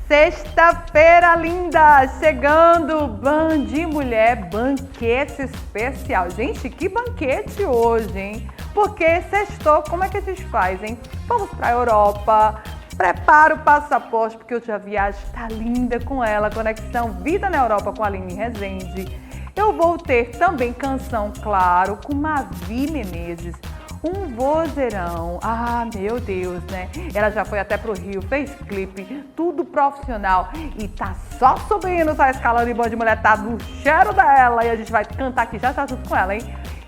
Sexta-feira linda, chegando, Band Mulher, banquete especial. Gente, que banquete hoje, hein? Porque sextou, como é que a gente faz, hein? Vamos pra Europa, prepara o passaporte, porque hoje a viagem tá linda com ela, Conexão Vida na Europa com a Aline Rezende. Eu vou ter também canção, claro, com Mavi Menezes. Um vozeirão, meu Deus, né? Ela já foi até pro Rio, fez clipe, tudo profissional e tá só subindo, tá escalando e Band Mulher tá no cheiro dela e a gente vai cantar aqui já junto com ela, hein?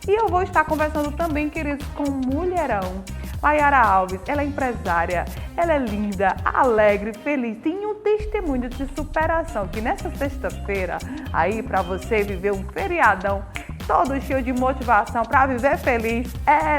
E eu vou estar conversando também, queridos, com mulherão. Layara Alves, ela é empresária, ela é linda, alegre, feliz, tem um testemunho de superação que nessa sexta-feira, aí pra você viver um feriadão todo cheio de motivação para viver feliz,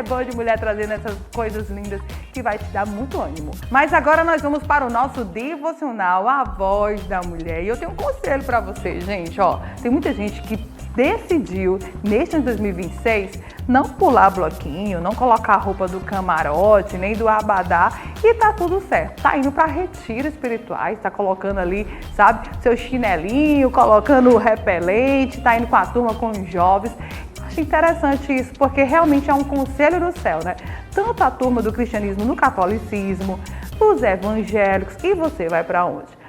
Band Mulher trazendo essas coisas lindas que vai te dar muito ânimo. Mas agora nós vamos para o nosso devocional, a voz da mulher. E eu tenho um conselho para você, gente, ó, tem muita gente que decidiu, neste ano 2026, não pular bloquinho, não colocar a roupa do camarote, nem do abadá, e tá tudo certo. Tá indo para retiros espirituais, tá colocando ali, sabe, seu chinelinho, colocando o repelente, tá indo com a turma, com os jovens. Acho interessante isso, porque realmente é um conselho do céu, né? Tanto a turma do cristianismo no catolicismo, os evangélicos, e você vai para onde?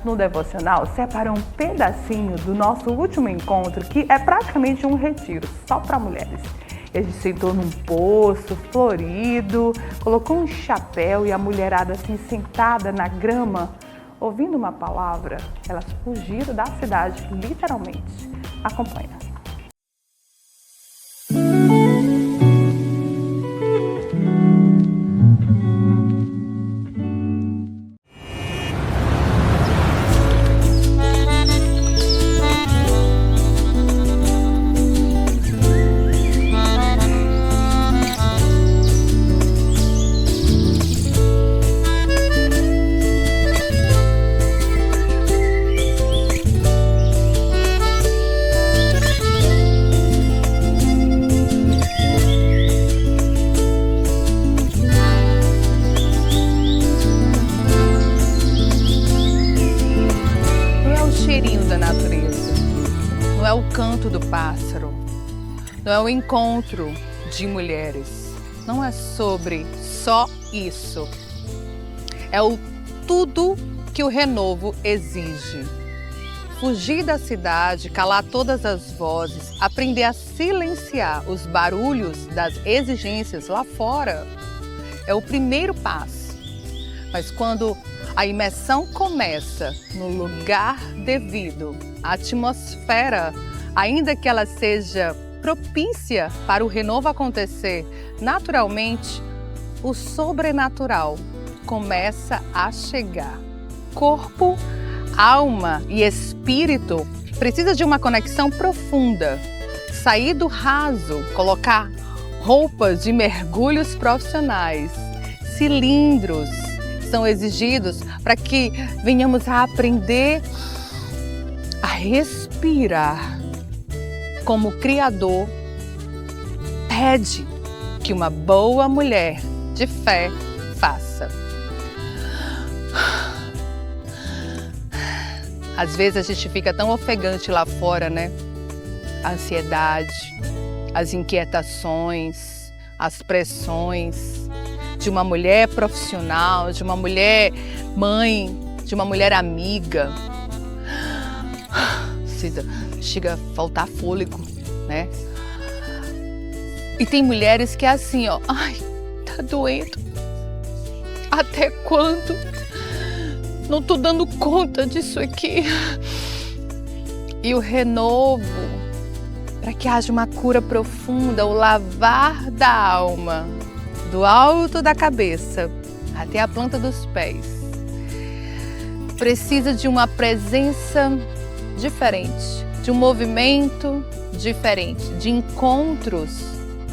No devocional, separa um pedacinho do nosso último encontro, que é praticamente um retiro, só para mulheres. A gente sentou num poço florido, colocou um chapéu e a mulherada assim sentada na grama, ouvindo uma palavra, elas fugiram da cidade, literalmente. Acompanha. Não é o canto do pássaro, não é o encontro de mulheres, não é sobre só isso. É o tudo que o renovo exige. Fugir da cidade, calar todas as vozes, aprender a silenciar os barulhos das exigências lá fora é o primeiro passo. Mas quando a imersão começa no lugar devido, a atmosfera, ainda que ela seja propícia para o renovo acontecer, naturalmente, o sobrenatural começa a chegar. Corpo, alma e espírito precisa de uma conexão profunda. Sair do raso, colocar roupas de mergulhos profissionais, cilindros, são exigidos para que venhamos a aprender a respirar como o Criador pede que uma boa mulher de fé faça. Às vezes a gente fica tão ofegante lá fora, né? A ansiedade, as inquietações, as pressões de uma mulher profissional, de uma mulher mãe, de uma mulher amiga. Chega a faltar fôlego, né? E tem mulheres que é assim, ó, ai, tá doendo. Até quando? Não tô dando conta disso aqui. E o renovo, para que haja uma cura profunda, o lavar da alma, do alto da cabeça até a planta dos pés, precisa de uma presença diferente, de um movimento diferente, de encontros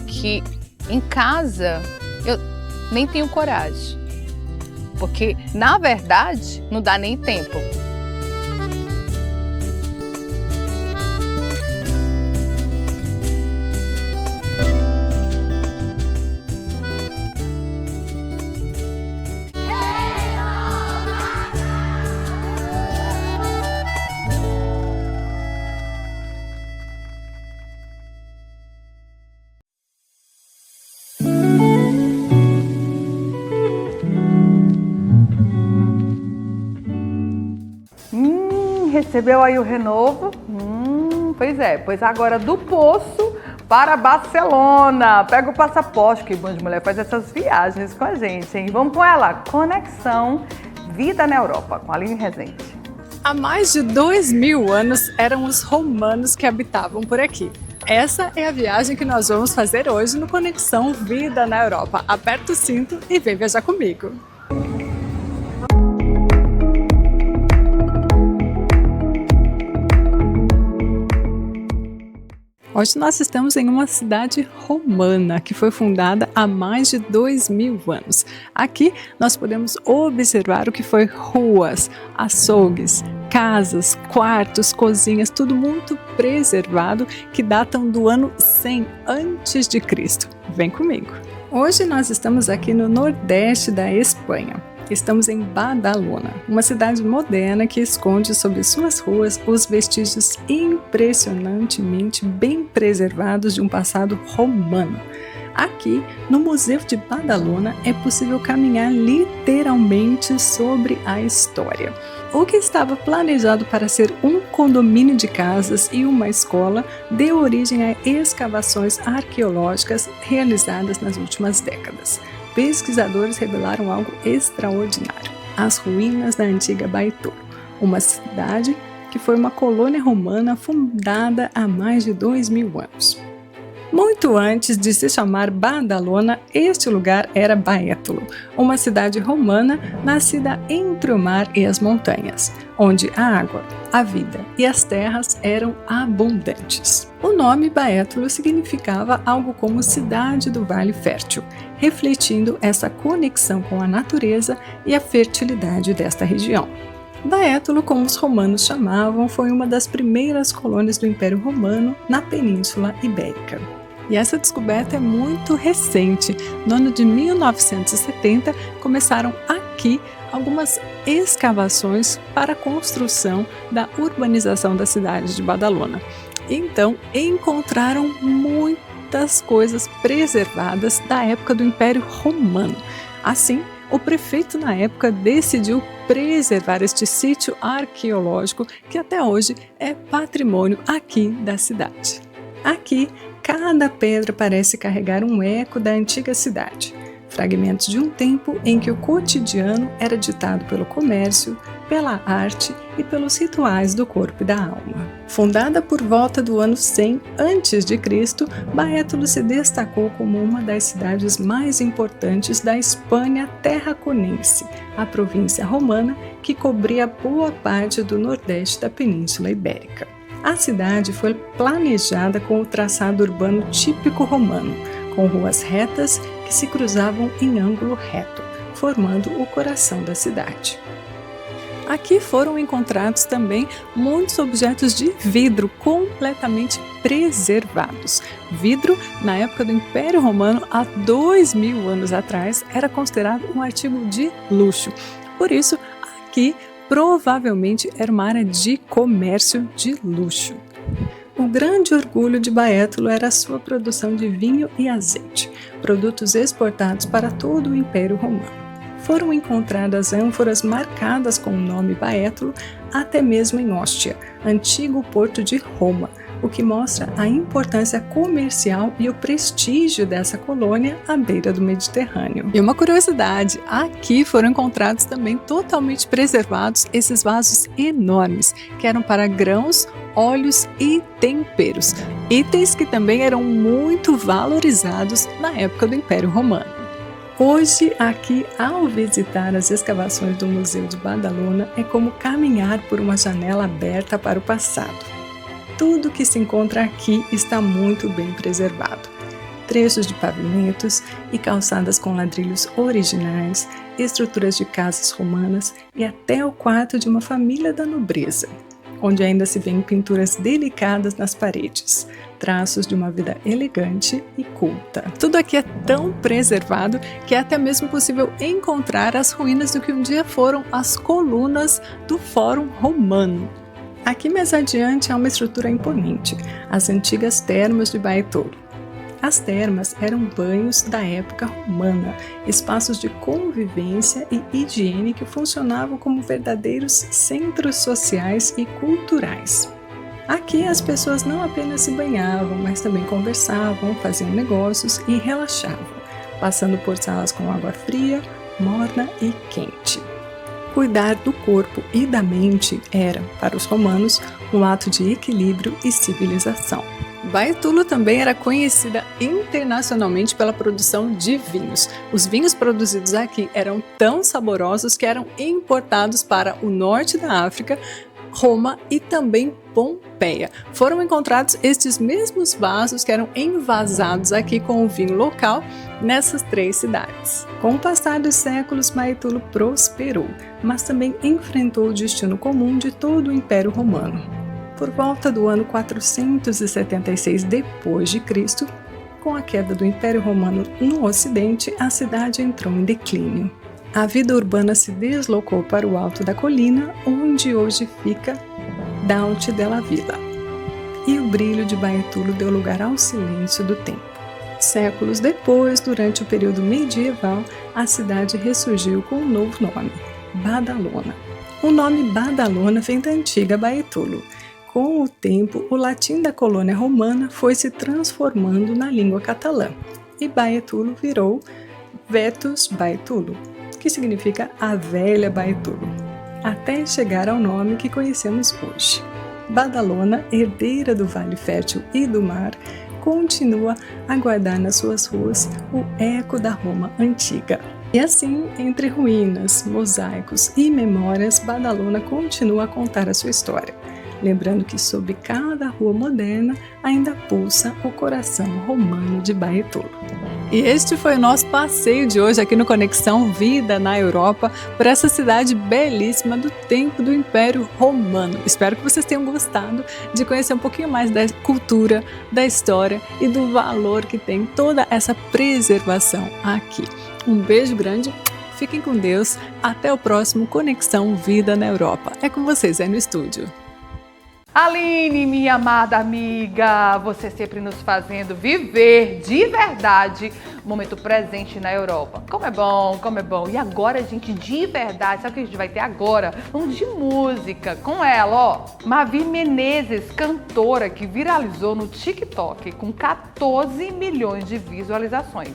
que em casa eu nem tenho coragem, porque na verdade não dá nem tempo. recebeu aí o renovo? Pois agora do Poço para Barcelona. Pega o passaporte, que Bom de Mulher faz essas viagens com a gente, hein? Vamos com ela, Conexão Vida na Europa, com a Aline Rezende. Há mais de 2000 anos eram os romanos que habitavam por aqui. Essa é a viagem que nós vamos fazer hoje no Conexão Vida na Europa. Aperta o cinto e vem viajar comigo. Hoje nós estamos em uma cidade romana que foi fundada há mais de 2000 anos. Aqui nós podemos observar o que foi ruas, açougues, casas, quartos, cozinhas, tudo muito preservado que datam do ano 100 a.C. Vem comigo! Hoje nós estamos aqui no nordeste da Espanha. Estamos em Badalona, uma cidade moderna que esconde sob suas ruas os vestígios impressionantemente bem preservados de um passado romano. Aqui, no Museu de Badalona, é possível caminhar literalmente sobre a história. O que estava planejado para ser um condomínio de casas e uma escola deu origem a escavações arqueológicas realizadas nas últimas décadas. Pesquisadores revelaram algo extraordinário: as ruínas da antiga Baitor, uma cidade que foi uma colônia romana fundada há mais de 2000 anos. Muito antes de se chamar Badalona, este lugar era Baétulo, uma cidade romana nascida entre o mar e as montanhas, onde a água, a vida e as terras eram abundantes. O nome Baétulo significava algo como cidade do Vale Fértil, refletindo essa conexão com a natureza e a fertilidade desta região. Baétulo, como os romanos chamavam, foi uma das primeiras colônias do Império Romano na Península Ibérica. E essa descoberta é muito recente. No ano de 1970, começaram aqui algumas escavações para a construção da urbanização da cidade de Badalona. Então, encontraram muitas coisas preservadas da época do Império Romano. Assim, o prefeito na época decidiu preservar este sítio arqueológico que até hoje é patrimônio aqui da cidade. Aqui, cada pedra parece carregar um eco da antiga cidade, fragmentos de um tempo em que o cotidiano era ditado pelo comércio, pela arte e pelos rituais do corpo e da alma. Fundada por volta do ano 100 a.C., Baétulo se destacou como uma das cidades mais importantes da Espanha terraconense, a província romana que cobria boa parte do nordeste da Península Ibérica. A cidade foi planejada com o traçado urbano típico romano, com ruas retas que se cruzavam em ângulo reto, formando o coração da cidade. Aqui foram encontrados também muitos objetos de vidro completamente preservados. Vidro, na época do Império Romano, há 2000 anos atrás, era considerado um artigo de luxo. Por isso, aqui provavelmente era uma área de comércio de luxo. O grande orgulho de Baétulo era a sua produção de vinho e azeite, produtos exportados para todo o Império Romano. Foram encontradas ânforas marcadas com o nome Baétulo até mesmo em Ostia, antigo porto de Roma, o que mostra a importância comercial e o prestígio dessa colônia à beira do Mediterrâneo. E uma curiosidade, aqui foram encontrados também totalmente preservados esses vasos enormes, que eram para grãos, óleos e temperos, itens que também eram muito valorizados na época do Império Romano. Hoje, aqui, ao visitar as escavações do Museu de Badalona, é como caminhar por uma janela aberta para o passado. Tudo que se encontra aqui está muito bem preservado. Trechos de pavimentos e calçadas com ladrilhos originais, estruturas de casas romanas e até o quarto de uma família da nobreza, onde ainda se vêem pinturas delicadas nas paredes, traços de uma vida elegante e culta. Tudo aqui é tão preservado que é até mesmo possível encontrar as ruínas do que um dia foram as colunas do Fórum Romano. Aqui mais adiante há uma estrutura imponente, as antigas termas de Baétulo. As termas eram banhos da época romana, espaços de convivência e higiene que funcionavam como verdadeiros centros sociais e culturais. Aqui as pessoas não apenas se banhavam, mas também conversavam, faziam negócios e relaxavam, passando por salas com água fria, morna e quente. Cuidar do corpo e da mente era, para os romanos, um ato de equilíbrio e civilização. Baetulo também era conhecida internacionalmente pela produção de vinhos. Os vinhos produzidos aqui eram tão saborosos que eram importados para o norte da África, Roma e também Pompeia. Foram encontrados estes mesmos vasos que eram envasados aqui com o vinho local nessas 3 cidades. Com o passar dos séculos, Baetulo prosperou, mas também enfrentou o destino comum de todo o Império Romano. Por volta do ano 476 d.C., com a queda do Império Romano no Ocidente, a cidade entrou em declínio. A vida urbana se deslocou para o alto da colina, onde hoje fica Daute della Villa. E o brilho de Baetulo deu lugar ao silêncio do tempo. Séculos depois, durante o período medieval, a cidade ressurgiu com um novo nome, Badalona. O nome Badalona vem da antiga Baetulo. Com o tempo, o latim da colônia romana foi se transformando na língua catalã, e Baetulo virou Vetus Baetulo, que significa a velha Baetulo, até chegar ao nome que conhecemos hoje. Badalona, herdeira do Vale Fértil e do mar, continua a guardar nas suas ruas o eco da Roma antiga. E assim, entre ruínas, mosaicos e memórias, Badalona continua a contar a sua história, lembrando que sob cada rua moderna ainda pulsa o coração romano de Baetulo. E este foi o nosso passeio de hoje aqui no Conexão Vida na Europa, por essa cidade belíssima do tempo do Império Romano. Espero que vocês tenham gostado de conhecer um pouquinho mais da cultura, da história e do valor que tem toda essa preservação aqui. Um beijo grande, fiquem com Deus, até o próximo Conexão Vida na Europa. É com vocês aí no estúdio. Aline, minha amada amiga, você sempre nos fazendo viver de verdade o momento presente na Europa. Como é bom, como é bom. E agora, gente, de verdade, sabe o que a gente vai ter agora? Vamos de música com ela, ó. Mavi Menezes, cantora que viralizou no TikTok com 14 milhões de visualizações.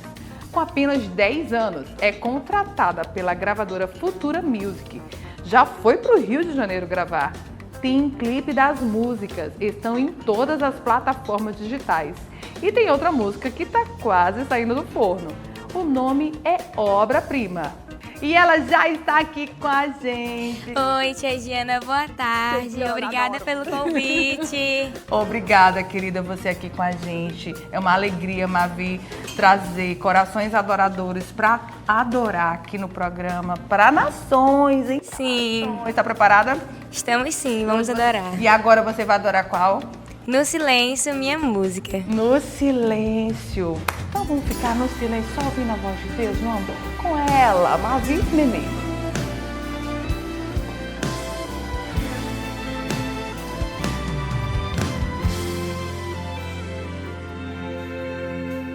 Com apenas 10 anos, é contratada pela gravadora Futura Music. Já foi para o Rio de Janeiro gravar. Tem clipe das músicas, estão em todas as plataformas digitais. E tem outra música que tá quase saindo do forno. O nome é Obra-Prima. E ela já está aqui com a gente. Oi, tia Giana, boa tarde. Tia Giana, obrigada adoro. pelo convite. Obrigada, querida, você aqui com a gente. É uma alegria, Mavi, trazer corações adoradores para adorar aqui no programa para nações, hein? Sim, Está preparada? estamos sim, vamos adorar. E agora você vai adorar qual? No silêncio, minha música. No silêncio. Então vamos ficar no silêncio, só ouvindo a voz de Deus, vamos? Com ela, Mavi Menezes.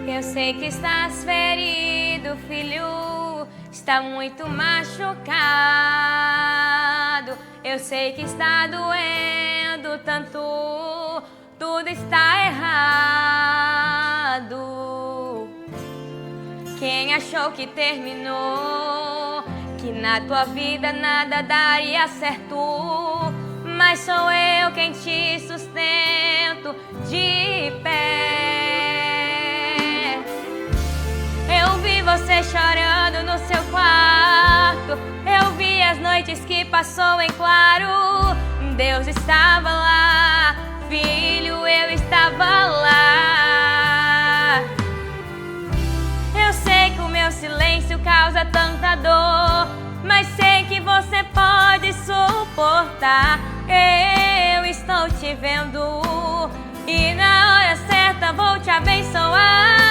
Eu sei que estás ferido, filho, está muito machucado. Eu sei que está doendo tanto, tudo está errado. Quem achou que terminou, que na tua vida nada daria certo, mas sou eu quem te sustento de pé. Eu vi você chorando no seu quarto, eu vi as noites que passou em claro. Deus estava lá, filho, eu estava lá. Eu sei que o meu silêncio causa tanta dor, mas sei que você pode suportar. Eu estou te vendo e na hora certa vou te abençoar.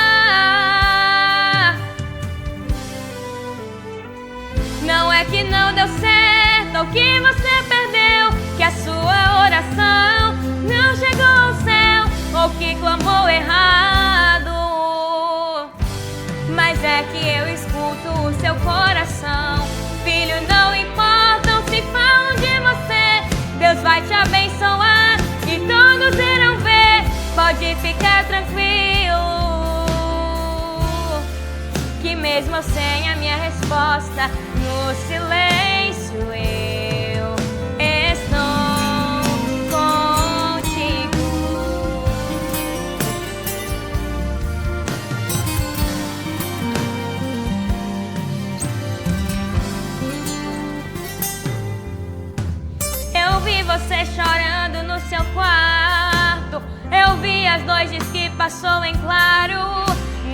Não é que não deu certo ou que você perdeu, que a sua oração não chegou ao céu ou que clamou errado. coração. Filho, não importa se falam de você, Deus vai te abençoar e todos irão ver. Pode ficar tranquilo, que mesmo sem a minha resposta, no silêncio eu estou contigo. Eu vi você chorando no seu quarto, eu vi as noites que passou em claro.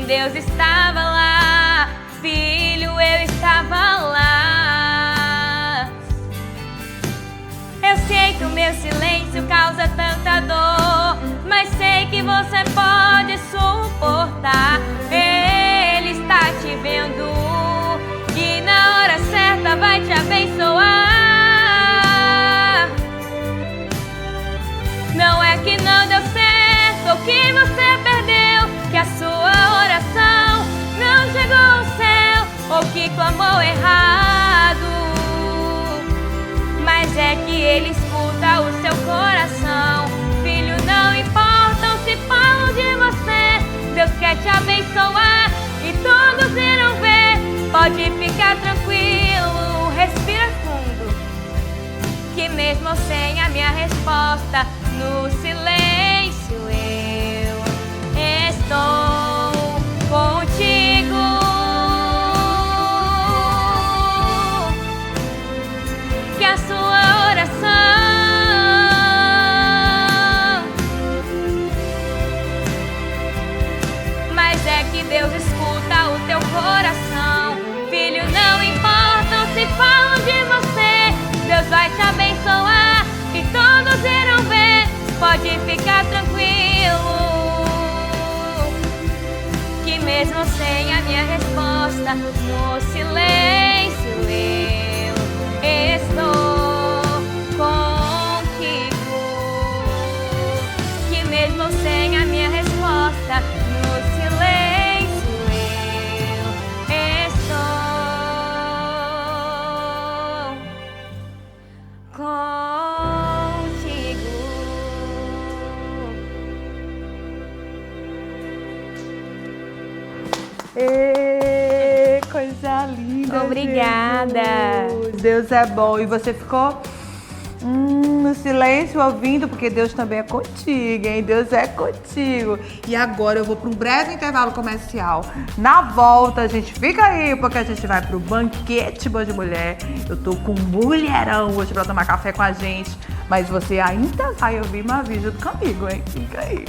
Deus estava lá, filho, eu estava lá. Eu sei que o meu silêncio causa tanta dor, mas sei que você pode suportar. Ele está te vendo e na hora certa vai te abençoar. Não é que não deu certo ou que você perdeu, que a sua oração não chegou ao céu ou que clamou errado, mas é que Ele escuta o seu coração. Filho, não importa se falam de você, Deus quer te abençoar e todos irão ver. Pode ficar tranquilo, respira fundo, que mesmo sem a minha resposta, no silêncio eu estou contigo. Que a sua oração mas é que Deus escuta o teu coração. Filho, não importa se falam de você, Deus vai te abençoar e todos irão ver. Pode ficar tranquilo, que mesmo sem a minha resposta, no silêncio eu estou contigo. Que mesmo sem a minha resposta, no silêncio eu estou contigo. Ê, coisa linda. Obrigada. Jesus. Deus é bom. E você ficou no silêncio ouvindo, porque Deus também é contigo, hein? Deus é contigo. E agora eu vou para um breve intervalo comercial. Na volta, a gente fica aí, porque a gente vai pro banquete Band Mulher. Eu tô com um mulherão hoje pra tomar café com a gente. Mas você ainda vai ouvir uma vídeo comigo, hein? Fica aí.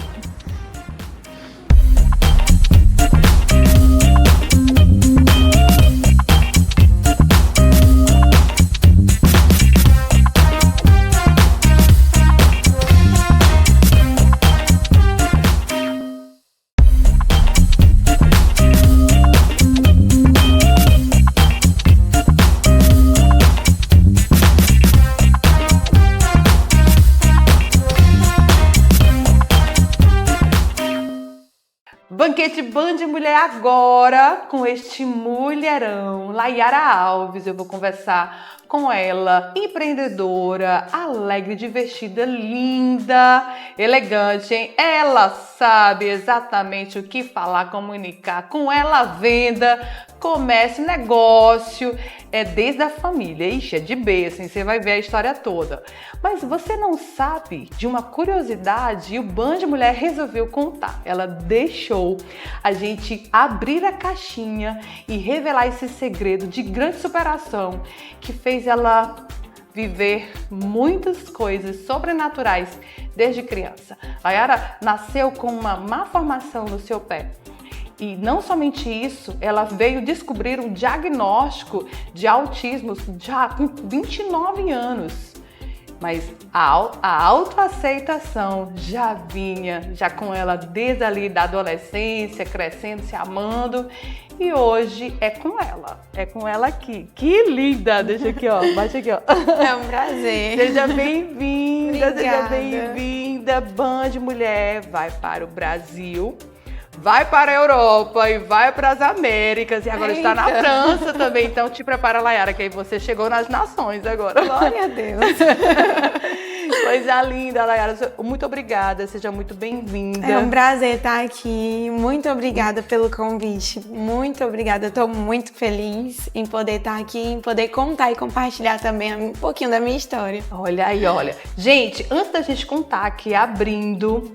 Banquete Band Mulher agora com este mulherão, Layara Alves. Eu vou conversar com ela, empreendedora, alegre, divertida, linda, elegante, hein? Ela sabe exatamente o que falar, comunicar. Com ela, venda, comércio, negócio, é desde a família. Ixi, é de berço, hein? Você vai ver a história toda. Mas você não sabe de uma curiosidade e o Band Mulher resolveu contar. Ela deixou a gente abrir a caixinha e revelar esse segredo de grande superação que fez ela viver muitas coisas sobrenaturais desde criança. Layara nasceu com uma má formação no seu pé. E não somente isso, ela veio descobrir um diagnóstico de autismo já com 29 anos. Mas a autoaceitação já vinha, já com ela desde ali da adolescência, crescendo, se amando. E hoje é com ela aqui. Que linda! Deixa aqui, ó, bate aqui, ó. É um prazer. Seja bem-vinda, Obrigada. seja bem-vinda. Band Mulher vai para o Brasil vai para a Europa e vai para as Américas e agora está na França também. Então te prepara, Layara, que aí você chegou nas nações agora. Glória a Deus. Coisa linda, Layara. Muito obrigada, seja muito bem-vinda. É um prazer estar aqui. Muito obrigada pelo convite. Muito obrigada. Eu estou muito feliz em poder estar aqui, em poder contar e compartilhar também um pouquinho da minha história. Olha aí, olha. Gente, antes da gente contar aqui, abrindo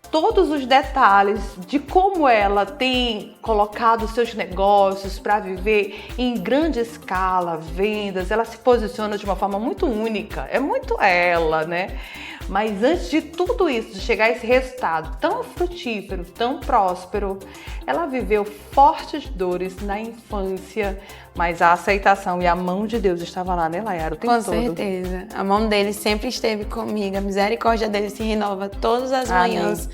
todos os detalhes de como ela tem colocado seus negócios para viver em grande escala, vendas, ela se posiciona de uma forma muito única, é muito ela, né? Mas antes de tudo isso, de chegar a esse resultado tão frutífero, tão próspero, ela viveu fortes dores na infância, mas a aceitação e a mão de Deus estava lá, né, Layara? O tempo todo. Com certeza. A mão dele sempre esteve comigo, a misericórdia dele se renova todas as manhãs.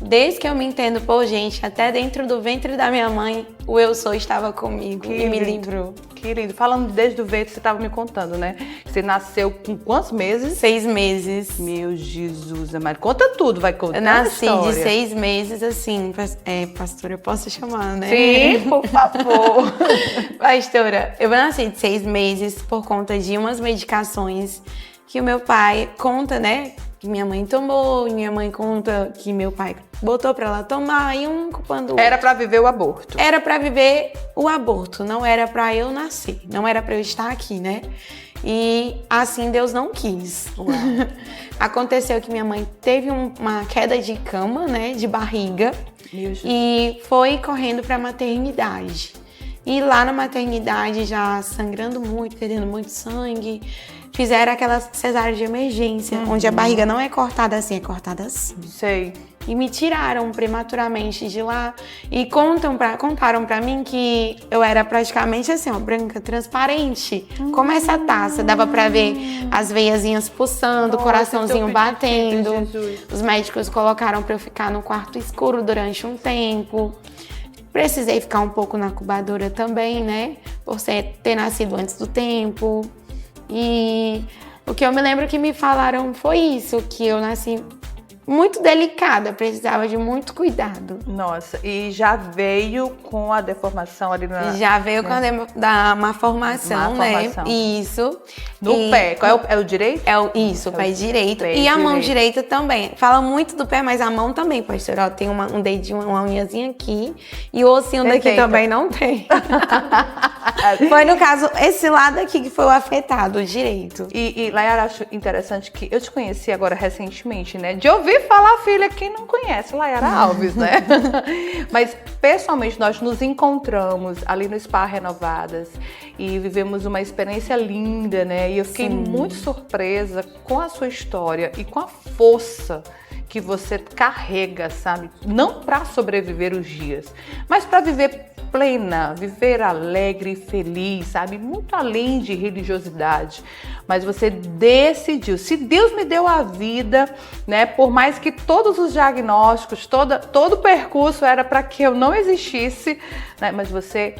Desde que eu me entendo por gente, até dentro do ventre da minha mãe, o eu sou estava comigo e me livrou. Que lindo. Falando desde o ventre, você estava me contando, né? Você nasceu com quantos meses? 6 meses. Meu Jesus, amado. Conta tudo, vai contar. Eu nasci de 6 meses, assim, pastora, eu posso chamar, né? Sim, por favor. Pastora, eu nasci de 6 meses por conta de umas medicações que o meu pai conta, né? Que minha mãe tomou, e minha mãe conta que meu pai botou pra ela tomar, e um culpando o outro. Era pra viver o aborto. Era pra viver o aborto, não era pra eu nascer, não era pra eu estar aqui, né? E assim Deus não quis. Aconteceu que minha mãe teve uma queda de cama, né, de barriga, e foi correndo pra maternidade. E lá na maternidade, já sangrando muito, perdendo muito sangue, fizeram aquela cesárea de emergência, onde a barriga não é cortada assim, é cortada assim. Sei. E me tiraram prematuramente de lá e contaram pra mim que eu era praticamente assim, ó, branca, transparente, como essa taça. Dava pra ver as veiazinhas pulsando, o coraçãozinho batendo. Os médicos colocaram pra eu ficar no quarto escuro durante um tempo. Precisei ficar um pouco na incubadora também, né? Por ter nascido antes do tempo. E o que eu me lembro que me falaram foi isso, que eu nasci muito delicada, precisava de muito cuidado. Nossa, e já veio com a deformação ali na... Já veio com a malformação, né? Isso. No pé, qual é o direito? Isso, o pé direito. E a mão direita também. Fala muito do pé, mas a mão também, pastor. Ó, tem um dedinho, uma unhazinha aqui. E o ossinho daqui também não tem. Foi, no caso, esse lado aqui que foi o afetado, o direito. E Layara, acho interessante que eu te conheci agora recentemente, né? De ouvir falar, filha, quem não conhece Layara Alves, né? Mas, pessoalmente, nós nos encontramos ali no Spa Renovadas e vivemos uma experiência linda, né? E eu fiquei muito surpresa com a sua história e com a força que você carrega, sabe? Não para sobreviver os dias, mas para viver plena, viver alegre e feliz, sabe? Muito além de religiosidade. Mas você decidiu. Se Deus me deu a vida, né? Por mais que todos os diagnósticos, todo o percurso era para que eu não existisse, né? Mas você...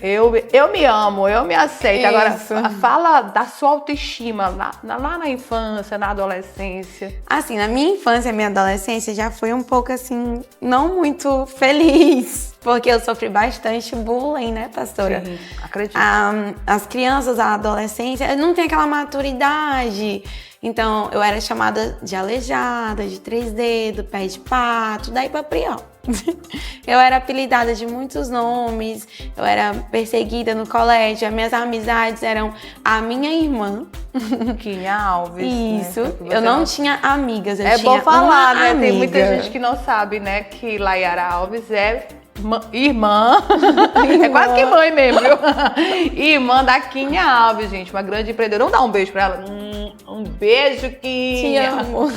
Eu me amo, eu me aceito. Isso. Agora, fala da sua autoestima lá na infância, na adolescência. Assim, na minha infância e minha adolescência já foi um pouco assim, não muito feliz. Porque eu sofri bastante bullying, né, pastora? Sim, acredito. As crianças, a adolescência, não tem aquela maturidade. Então, eu era chamada de aleijada, de 3 dedos, pé de pato, daí pra prião. Eu era apelidada de muitos nomes, eu era perseguida no colégio, as minhas amizades eram a minha irmã. Quinha Alves. Isso, né? eu não tinha amigas, eu tinha tinha bom falar, né? amiga. Tem muita gente que não sabe, né, que Layara Alves é irmã. É quase que mãe mesmo, viu? Irmã da Quinha Alves, gente, uma grande empreendedora. Vamos dar um beijo pra ela? Um beijo, Quinha. Te amo.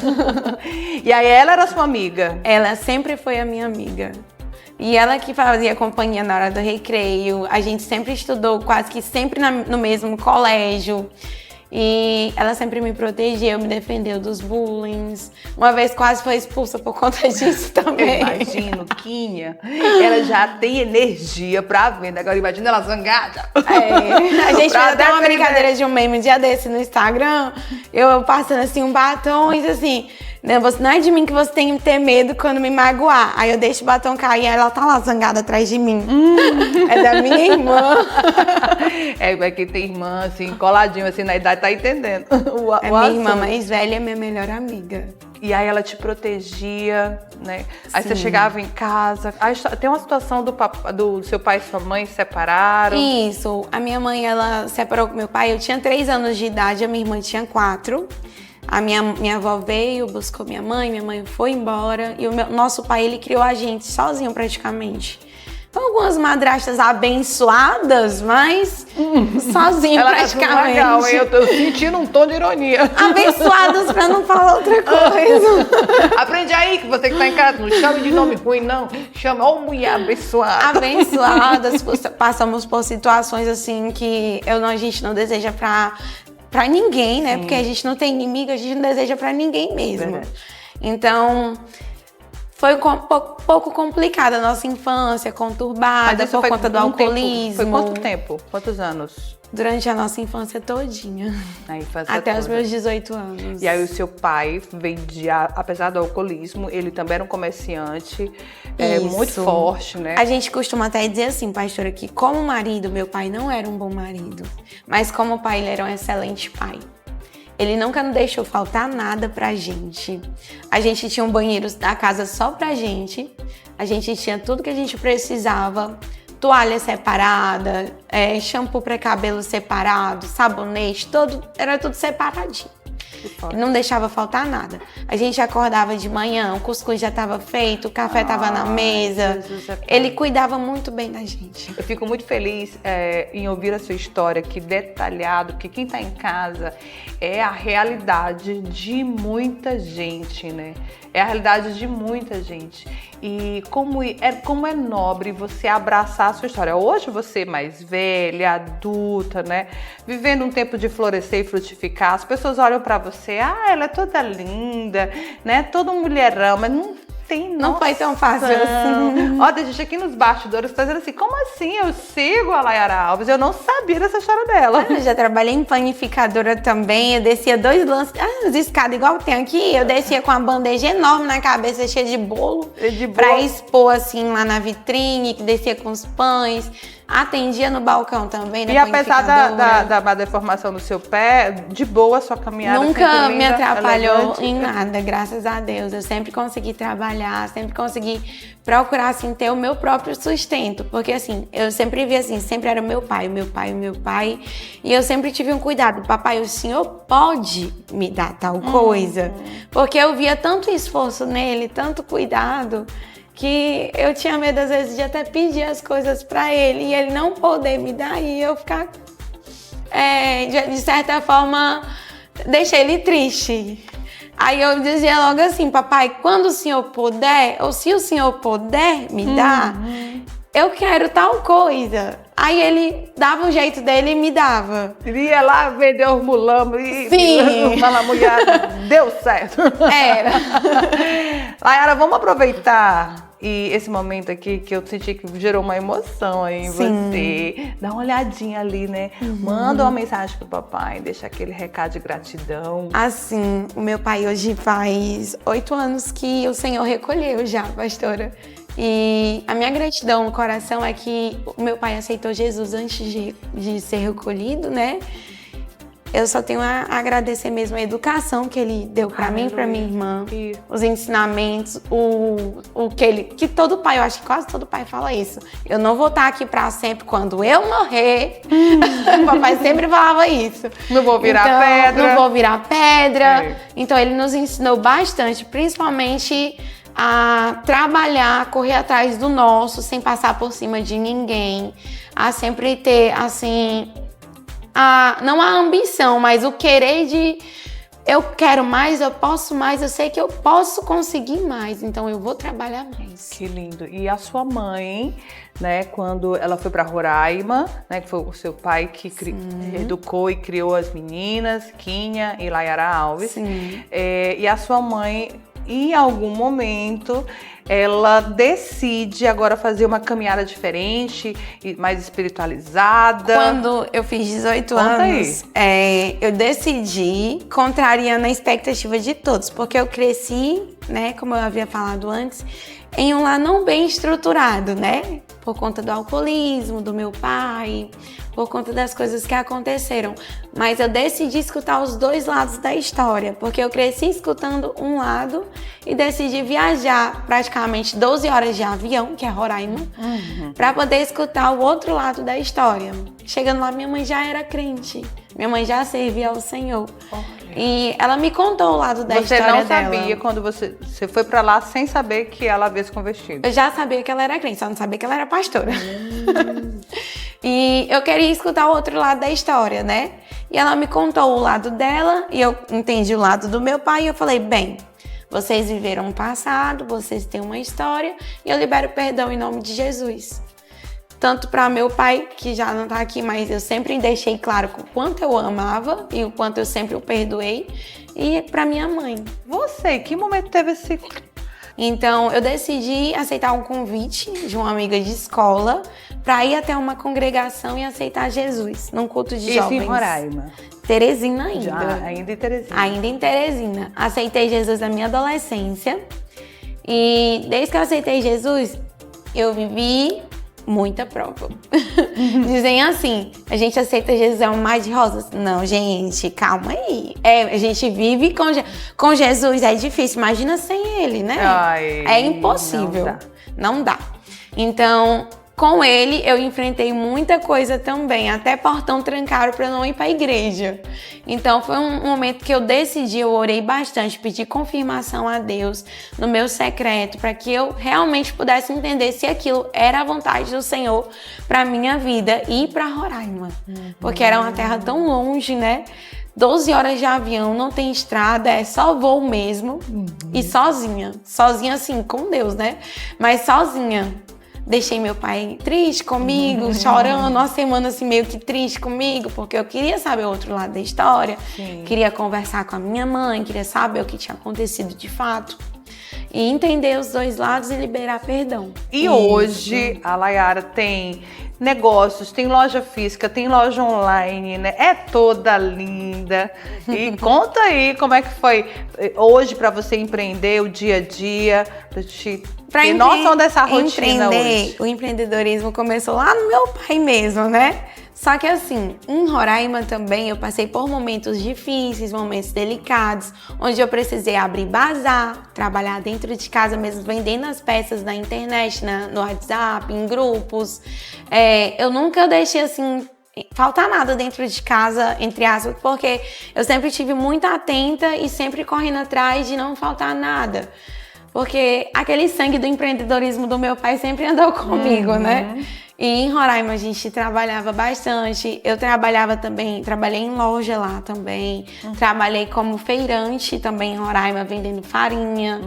E aí ela era sua amiga? Ela sempre foi a minha amiga. E ela que fazia companhia na hora do recreio. A gente sempre estudou quase que sempre no mesmo colégio. E ela sempre me protegeu, me defendeu dos bullying. Uma vez quase foi expulsa por conta disso também. Eu imagino, Quinha, ela já tem energia pra venda. Agora imagina ela zangada. A gente fez até uma brincadeira de um meme um dia desse no Instagram. Eu passando assim um batom e assim... Não é de mim que você tem que ter medo quando me magoar. Aí eu deixo o batom cair e ela tá lá zangada atrás de mim. É da minha irmã. É que tem irmã, assim, coladinho, assim, na idade, tá entendendo. É minha irmã mais velha, é minha melhor amiga. E aí ela te protegia, né? Aí você chegava em casa. Aí tem uma situação do seu pai e sua mãe se separaram. Isso. A minha mãe, ela separou com meu pai. Eu tinha 3 anos de idade, a minha irmã tinha 4. A minha avó veio, buscou minha mãe foi embora. E nosso pai, ele criou a gente sozinho praticamente. Algumas madrastas abençoadas, mas sozinho praticamente. Legal, hein? Eu tô sentindo um tom de ironia. Abençoadas pra não falar outra coisa. Aprende aí que você que tá em casa, não chame de nome ruim, não. Chama, ô mulher abençoada. Abençoadas, passamos por situações assim que a gente não deseja pra ninguém, né? Sim. Porque a gente não tem inimigo, a gente não deseja pra ninguém mesmo. Verdade. Então, foi um pouco complicada a nossa infância, conturbada por conta do alcoolismo. Foi quanto tempo? Quantos anos? Durante a nossa infância todinha. Até os meus 18 anos. E aí o seu pai vendia, apesar do alcoolismo, ele também era um comerciante muito forte, né? A gente costuma até dizer assim, pastora, que como marido, meu pai não era um bom marido. Mas como pai, ele era um excelente pai. Ele nunca nos deixou faltar nada pra gente. A gente tinha um banheiro da casa só pra gente. A gente tinha tudo que a gente precisava. Toalha separada, shampoo para cabelo separado, sabonete, era tudo separadinho. Não deixava faltar nada. A gente acordava de manhã, o cuscuz já estava feito, o café estava na mesa. Ele cuidava muito bem da gente. Eu fico muito feliz em ouvir a sua história, que detalhado, que quem está em casa é a realidade de muita gente, né? É a realidade de muita gente. E como é nobre você abraçar a sua história. Hoje você mais velha, adulta, né? Vivendo um tempo de florescer e frutificar. As pessoas olham pra você, ela é toda linda, né? Todo mulherão, mas não foi tão fácil assim. Ó, tem gente aqui nos bastidores que tá dizendo assim, como assim? Eu sigo a Layara Alves, eu não sabia dessa história dela. Eu já trabalhei em panificadora também, eu descia 2 lances, as escadas igual tem aqui, eu descia com uma bandeja enorme na cabeça, cheia de bolo, pra expor assim lá na vitrine, que descia com os pães. Atendia no balcão também, né? E apesar da deformação do seu pé, de boa a sua caminhada? Nunca me atrapalhou em nada, graças a Deus. Eu sempre consegui trabalhar, sempre consegui procurar, assim, ter o meu próprio sustento. Porque, assim, eu sempre vi assim, sempre era o meu pai. E eu sempre tive um cuidado. Papai, o senhor pode me dar tal coisa? Porque eu via tanto esforço nele, tanto cuidado, que eu tinha medo, às vezes, de até pedir as coisas pra ele e ele não poder me dar e eu ficar, de certa forma, deixei ele triste. Aí eu dizia logo assim, papai, quando o senhor puder, ou se o senhor puder me dar, eu quero tal coisa. Aí ele dava um jeito dele e me dava. Ele ia lá vender os mulambos e sim, falar, mulher, deu certo. Era. Layara, vamos aproveitar esse momento aqui que eu senti que gerou uma emoção aí em você. Dá uma olhadinha ali, né? Manda uma mensagem pro papai, deixa aquele recado de gratidão. Assim, o meu pai hoje faz 8 anos que o Senhor recolheu já, pastora. E a minha gratidão no coração é que o meu pai aceitou Jesus antes de ser recolhido, né? Eu só tenho a agradecer mesmo a educação que ele deu pra mim e pra minha irmã. Os ensinamentos, que todo pai, eu acho que quase todo pai fala isso. Eu não vou estar aqui pra sempre quando eu morrer. O papai sempre falava isso. Não vou virar pedra. Não vou virar pedra. Então ele nos ensinou bastante, principalmente a trabalhar, correr atrás do nosso, sem passar por cima de ninguém. A sempre ter, assim, não a ambição, mas o querer de eu quero mais, eu posso mais, eu sei que eu posso conseguir mais, então eu vou trabalhar mais. Que lindo. E a sua mãe, né, quando ela foi para Roraima, né, que foi o seu pai que educou e criou as meninas, Quinha e Layara Alves. Sim. E a sua mãe, em algum momento, ela decide agora fazer uma caminhada diferente e mais espiritualizada. Quando eu fiz 18 Conta anos, eu decidi, contrariando a expectativa de todos, porque eu cresci, né, como eu havia falado antes, em um lar não bem estruturado, né? Por conta do alcoolismo, do meu pai, por conta das coisas que aconteceram. Mas eu decidi escutar os dois lados da história, porque eu cresci escutando um lado e decidi viajar praticamente 12 horas de avião, que é Roraima, para poder escutar o outro lado da história. Chegando lá, minha mãe já era crente, minha mãe já servia ao Senhor. E ela me contou o lado da história dela. Você não sabia quando você foi pra lá sem saber que ela havia se convertido? Eu já sabia que ela era crente, só não sabia que ela era pastora. E eu queria escutar o outro lado da história, né? E ela me contou o lado dela e eu entendi o lado do meu pai e eu falei, bem, vocês viveram um passado, vocês têm uma história e eu libero perdão em nome de Jesus. Tanto para meu pai, que já não tá aqui, mas eu sempre deixei claro o quanto eu amava e o quanto eu sempre o perdoei. E para minha mãe. Você, que momento teve esse... Então, eu decidi aceitar um convite de uma amiga de escola para ir até uma congregação e aceitar Jesus, num culto de jovens. Isso em Roraima? Teresina ainda. Já, ainda em Teresina. Ainda em Teresina. Aceitei Jesus na minha adolescência. E desde que eu aceitei Jesus, eu vivi muita prova. Dizem assim, a gente aceita Jesus é um mar de rosas. Não, gente, calma aí. A gente vive com Jesus, é difícil. Imagina sem ele, né? Ai, é impossível. Não dá. Então, com ele, eu enfrentei muita coisa também. Até portão trancaram para não ir para a igreja. Então, foi um momento que eu decidi, eu orei bastante, pedi confirmação a Deus no meu secreto, para que eu realmente pudesse entender se aquilo era a vontade do Senhor para minha vida e para Roraima. Porque era uma terra tão longe, né? 12 horas de avião, não tem estrada, é só voo mesmo. E sozinha. Sozinha, assim, com Deus, né? Mas sozinha. Deixei meu pai triste comigo, chorando, uma semana assim meio que triste comigo, porque eu queria saber o outro lado da história, queria conversar com a minha mãe, queria saber o que tinha acontecido de fato. E entender os dois lados e liberar perdão. E hoje a Layara tem negócios, tem loja física, tem loja online, né? É toda linda. E conta aí como é que foi hoje para você empreender o dia a dia, pra te ter noção dessa rotina hoje. O empreendedorismo começou lá no meu pai mesmo, né? Só que assim, em Roraima também eu passei por momentos difíceis, momentos delicados, onde eu precisei abrir bazar, trabalhar dentro de casa mesmo, vendendo as peças na internet, no WhatsApp, em grupos. Eu nunca deixei assim faltar nada dentro de casa, entre aspas, porque eu sempre estive muito atenta e sempre correndo atrás de não faltar nada. Porque aquele sangue do empreendedorismo do meu pai sempre andou comigo, né? E em Roraima a gente trabalhava bastante. Eu trabalhava também, trabalhei em loja lá também. Trabalhei como feirante também em Roraima, vendendo farinha.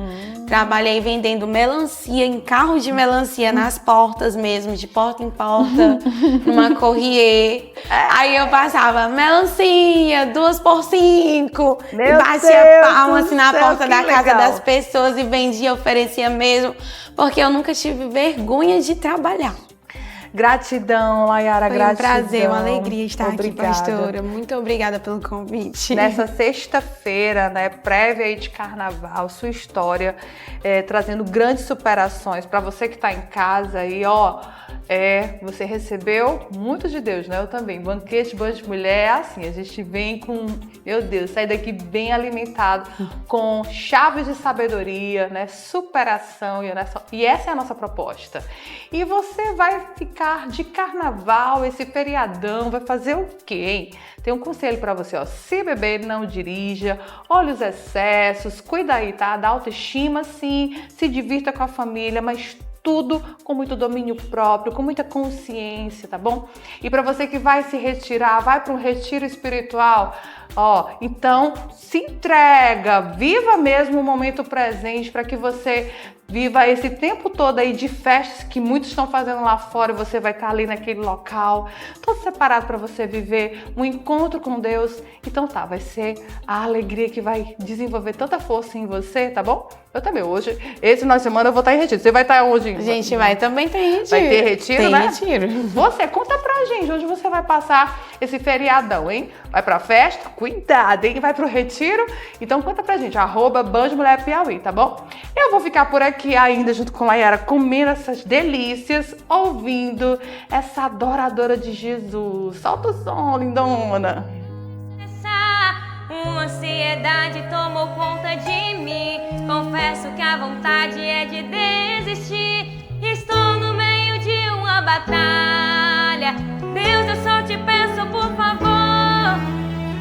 Trabalhei vendendo melancia, em carro de melancia nas portas mesmo, de porta em porta, numa courrier. Aí eu passava melancia, 2 por 5. E batia palma assim na porta da casa das pessoas e vendia, oferecia mesmo. Porque eu nunca tive vergonha de trabalhar. Gratidão, Layara, gratidão. Foi um prazer, uma alegria estar aqui, pastora. Muito obrigada pelo convite. Nessa sexta-feira, né, prévia aí de carnaval, sua história, trazendo grandes superações para você que está em casa aí, ó. Você recebeu muito de Deus, né? Eu também. Banquete Band de Mulher é assim, a gente vem com, meu Deus, sair daqui bem alimentado, com chaves de sabedoria, né? Superação, e essa é a nossa proposta. E você vai ficar de carnaval, esse feriadão, vai fazer o quê, hein? Tem um conselho para você, ó. Se beber, não dirija, olhe os excessos, cuida aí, tá? Da autoestima, sim, se divirta com a família, mas tudo com muito domínio próprio, com muita consciência, tá bom? E para você que vai se retirar, vai para um retiro espiritual, Ó, então se entrega, viva mesmo o momento presente para que você viva esse tempo todo aí de festas que muitos estão fazendo lá fora e você vai estar ali naquele local, todo separado para você viver um encontro com Deus. Então tá, vai ser a alegria que vai desenvolver tanta força em você, tá bom? Eu também hoje, esse final de semana eu vou estar em retiro. Você vai estar onde? A gente vai também ter retiro. Vai ter retiro, tem né? retiro. Você, conta pra gente, onde você vai passar esse feriadão, hein? Vai pra festa? Cuidado, hein? Vai pro retiro? Então conta pra gente, @BandMulherPiauí, tá bom? Eu vou ficar por aqui ainda, junto com a Layara, comendo essas delícias, ouvindo essa adoradora de Jesus. Solta o som, lindona! Uma ansiedade tomou conta de mim. Confesso que a vontade é de desistir. Estou no meio de uma batalha. Deus, eu só te peço, por favor,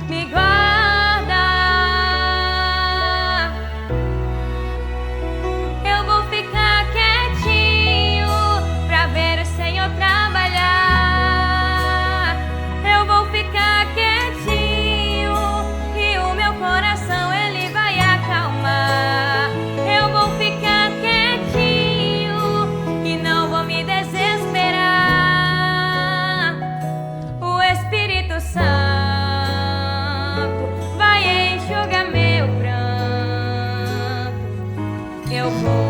me guarda. Eu vou ficar quietinho pra ver o Senhor trabalhar. Eu vou ficar quietinho e o meu coração ele vai acalmar. Eu vou ficar quietinho e não vou me desesperar. O Espírito Santo vai enxugar meu pranto. Eu vou